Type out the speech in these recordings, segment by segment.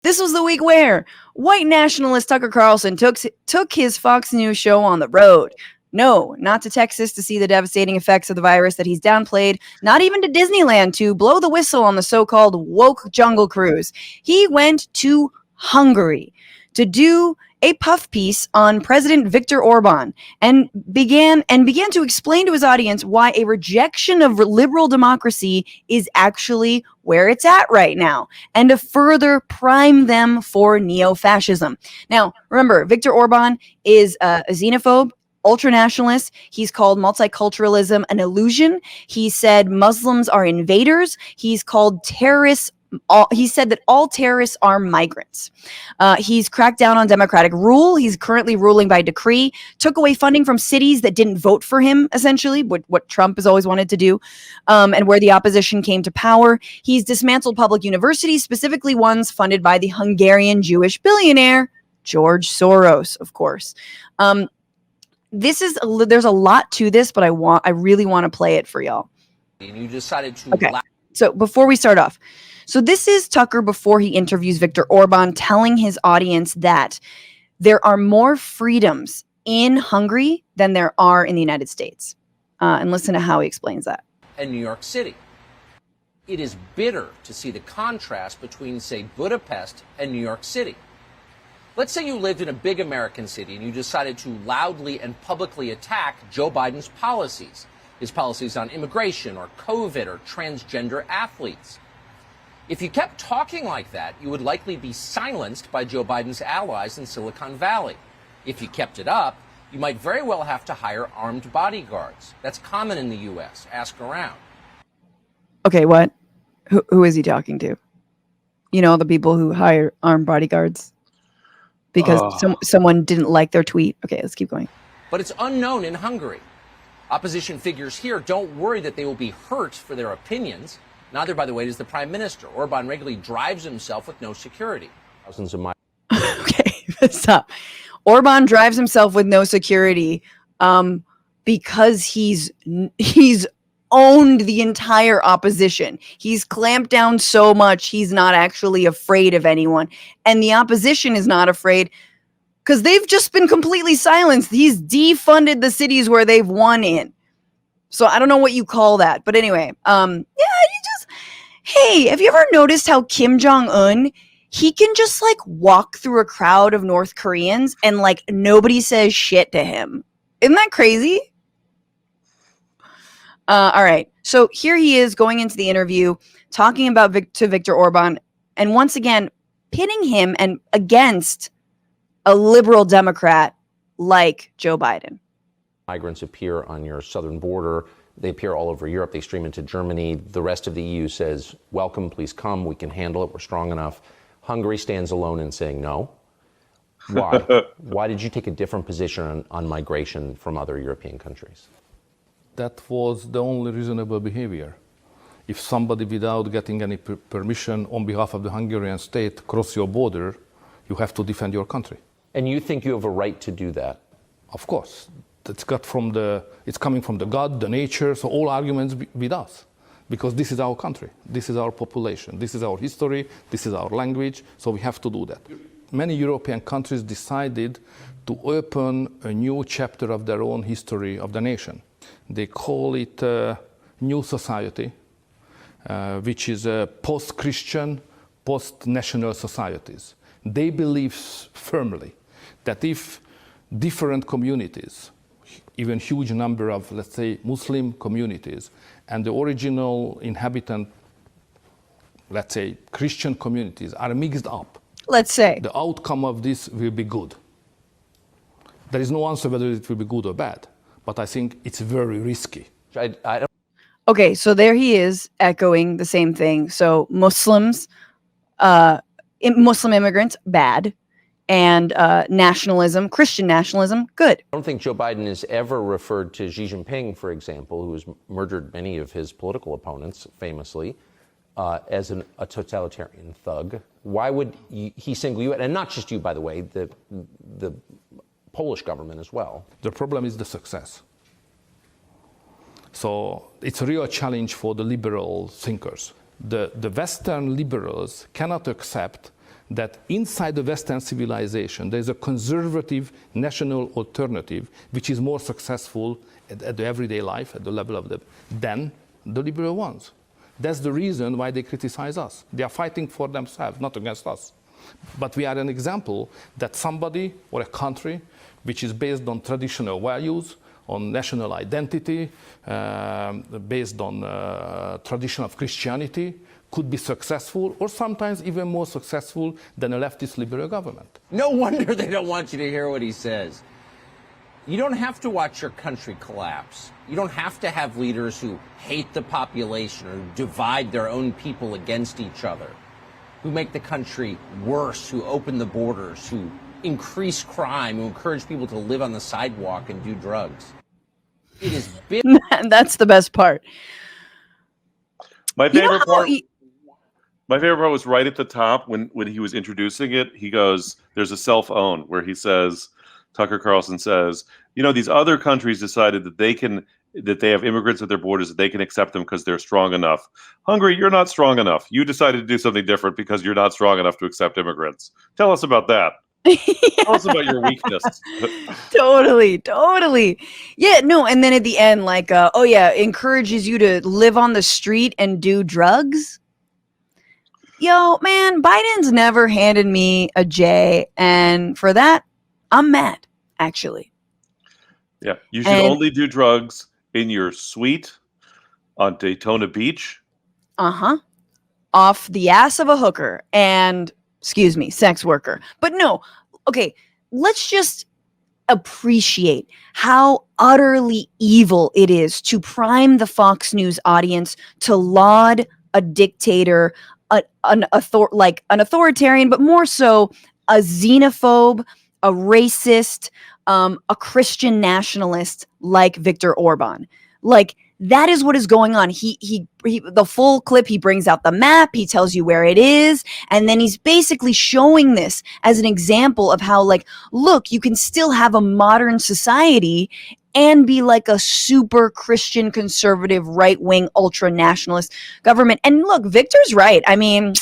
This was the week where white nationalist Tucker Carlson took his Fox News show on the road. No, not to Texas to see the devastating effects of the virus that he's downplayed, not even to Disneyland to blow the whistle on the so-called woke jungle cruise. He went to Hungary to do a puff piece on President Viktor Orbán and began to explain to his audience why a rejection of liberal democracy is actually where it's at right now, and to further prime them for neo-fascism. Now, remember, Viktor Orbán is a xenophobe, ultranationalist. He's called multiculturalism an illusion. He said Muslims are invaders. He's called terrorists. He said that all terrorists are migrants. He's cracked down on democratic rule. He's currently ruling by decree, took away funding from cities that didn't vote for him, essentially, what Trump has always wanted to do, and where the opposition came to power. He's dismantled public universities, specifically ones funded by the Hungarian Jewish billionaire, George Soros, of course. There's a lot to this, but I really want to play it for y'all. And you decided to... Okay, so before we start off, so this is Tucker before he interviews Viktor Orbán, telling his audience that there are more freedoms in Hungary than there are in the United States. And listen to how he explains that. And New York City. It is bitter to see the contrast between, say, Budapest and New York City. Let's say you lived in a big American city and you decided to loudly and publicly attack Joe Biden's policies, his policies on immigration or COVID or transgender athletes. If you kept talking like that, you would likely be silenced by Joe Biden's allies in Silicon Valley. If you kept it up, you might very well have to hire armed bodyguards. That's common in the U.S. Ask around. Okay, what? Who is he talking to? You know, the people who hire armed bodyguards? Because someone didn't like their tweet. Okay, let's keep going. But it's unknown in Hungary. Opposition figures here don't worry that they will be hurt for their opinions. Neither, by the way, does the prime minister. Orbán regularly drives himself with no security. Thousands of miles. Okay, stop. Orbán drives himself with no security because he's owned the entire opposition. He's clamped down so much he's not actually afraid of anyone. And the opposition is not afraid because they've just been completely silenced. He's defunded the cities where they've won in. So I don't know what you call that. But anyway, hey, have you ever noticed how Kim Jong-un, he can just like walk through a crowd of North Koreans and like nobody says shit to him? Isn't that crazy? All right. So here he is going into the interview, talking about to Viktor Orbán, and once again, pitting him and against a liberal Democrat like Joe Biden. Migrants appear on your southern border. They appear all over Europe. They stream into Germany. The rest of the EU says, welcome, please come. We can handle it. We're strong enough. Hungary stands alone in saying no. Why? Why did you take a different position on migration from other European countries? That was the only reasonable behavior. If somebody, without getting any permission on behalf of the Hungarian state, cross your border, you have to defend your country. And you think you have a right to do that? Of course. It's coming from the God, the nature, so all arguments with us. Because this is our country, this is our population, this is our history, this is our language, so we have to do that. Many European countries decided to open a new chapter of their own history of the nation. They call it New Society, which is post-Christian, post-national societies. They believe firmly that if different communities, even huge number of, let's say, Muslim communities, and the original inhabitant, let's say, Christian communities are mixed up, let's say, the outcome of this will be good. There is no answer whether it will be good or bad, but I think it's very risky. I don't... Okay, so there he is echoing the same thing. So Muslims, Muslim immigrants, bad. And nationalism, Christian nationalism, good. I don't think Joe Biden has ever referred to Xi Jinping, for example, who has murdered many of his political opponents, famously, as a totalitarian thug. Why would he single you out? And not just you, by the way, the Polish government as well. The problem is the success. So it's a real challenge for the liberal thinkers. The Western liberals cannot accept that inside the Western civilization, there's a conservative national alternative which is more successful at the everyday life, at the level of than the liberal ones. That's the reason why they criticize us. They are fighting for themselves, not against us. But we are an example that somebody or a country which is based on traditional values, on national identity, based on tradition of Christianity, could be successful, or sometimes even more successful than a leftist liberal government. No wonder they don't want you to hear what he says. You don't have to watch your country collapse. You don't have to have leaders who hate the population or divide their own people against each other, who make the country worse, who open the borders, who increase crime, who encourage people to live on the sidewalk and do drugs. It is big. That's the best part. My favorite part was right at the top when he was introducing it. He goes, there's a self-own where he says, Tucker Carlson says, you know, these other countries decided that they have immigrants at their borders, that they can accept them because they're strong enough. Hungary, you're not strong enough. You decided to do something different because you're not strong enough to accept immigrants. Tell us about that. Tell us about your weakness. Totally. Yeah, no, and then at the end, like, oh yeah, encourages you to live on the street and do drugs. Yo, man, Biden's never handed me a J, and for that, I'm mad, actually. Yeah, you should only do drugs in your suite on Daytona Beach. Off the ass of a hooker and, excuse me, sex worker. But no, okay, let's just appreciate how utterly evil it is to prime the Fox News audience to laud a dictator, an authoritarian, but more so a xenophobe, a racist, a Christian nationalist like Viktor Orbán. Like, that is what is going on. He the full clip, he brings out the map, he tells you where it is, and then he's basically showing this as an example of how, like, look, you can still have a modern society and be like a super Christian conservative right-wing ultra nationalist government. And look, Victor's right. I mean,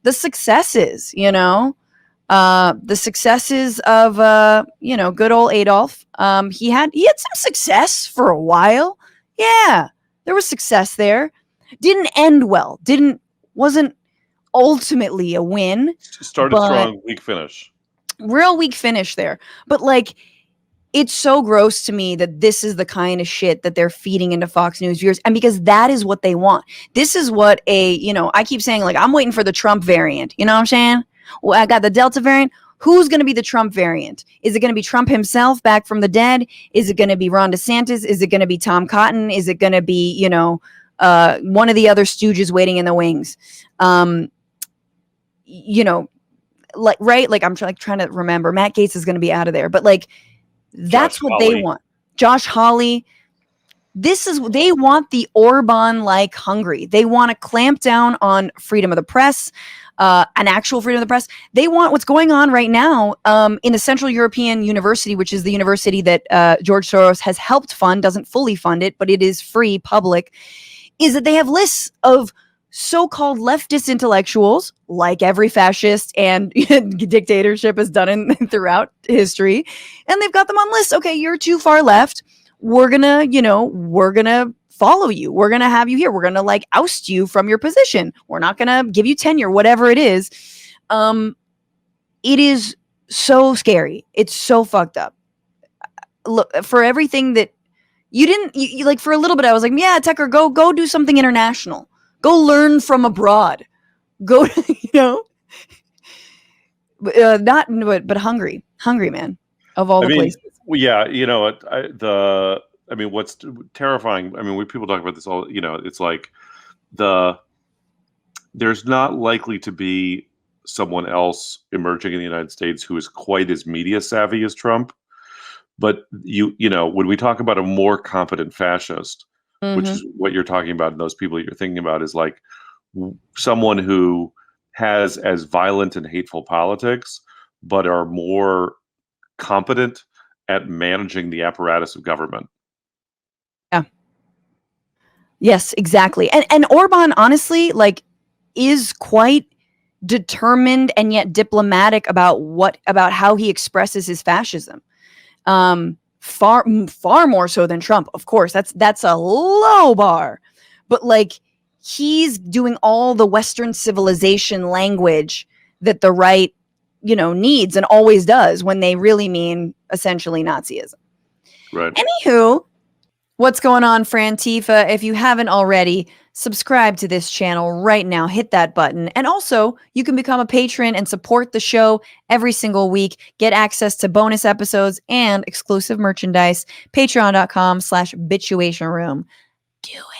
the successes, the successes of good old Adolf. He had some success for a while. Yeah, there was success there. Didn't end well. Wasn't ultimately a win. Started strong, weak finish. Real weak finish there. But like, it's so gross to me that this is the kind of shit that they're feeding into Fox News viewers. And because that is what they want. This is what I keep saying, like, I'm waiting for the Trump variant. You know what I'm saying? Well, I got the Delta variant. Who's going to be the Trump variant? Is it going to be Trump himself back from the dead? Is it going to be Ron DeSantis? Is it going to be Tom Cotton? Is it going to be, one of the other stooges waiting in the wings? Like I'm trying to remember. Matt Gaetz is going to be out of there, but like, that's what they want. Josh Hawley. They want the Orbán-like Hungary. They want to clamp down on freedom of the press, an actual freedom of the press. They want what's going on right now in the Central European University, which is the university that George Soros has helped fund, doesn't fully fund it, but it is free, public, is that they have lists of so-called leftist intellectuals, like every fascist and dictatorship has done throughout history, and they've got them on lists. Okay, you're too far left. We're gonna follow you. We're gonna have you here. We're gonna like oust you from your position. We're not gonna give you tenure, whatever it is. It is so scary. It's so fucked up. Look, for everything that you like, for a little bit, I was like, yeah, Tucker, go do something international. Go learn from abroad. Go, but Hungary, man, of all the places. Well, yeah, what's terrifying, when people talk about this all, it's like there's not likely to be someone else emerging in the United States who is quite as media savvy as Trump. But when we talk about a more competent fascist, which is what you're talking about, and those people you're thinking about is like someone who has as violent and hateful politics, but are more competent at managing the apparatus of government. Yeah. Yes, exactly. And Orbán, honestly, like, is quite determined and yet diplomatic about how he expresses his fascism. Far more so than Trump, of course. That's a low bar, but like he's doing all the Western civilization language that the right, needs and always does when they really mean essentially Nazism. Right. Anywho, what's going on, Frantifa? If you haven't already, subscribe to this channel right now. Hit that button. And also, you can become a patron and support the show every single week. Get access to bonus episodes and exclusive merchandise. Patreon.com/Bitchuation Room. Do it.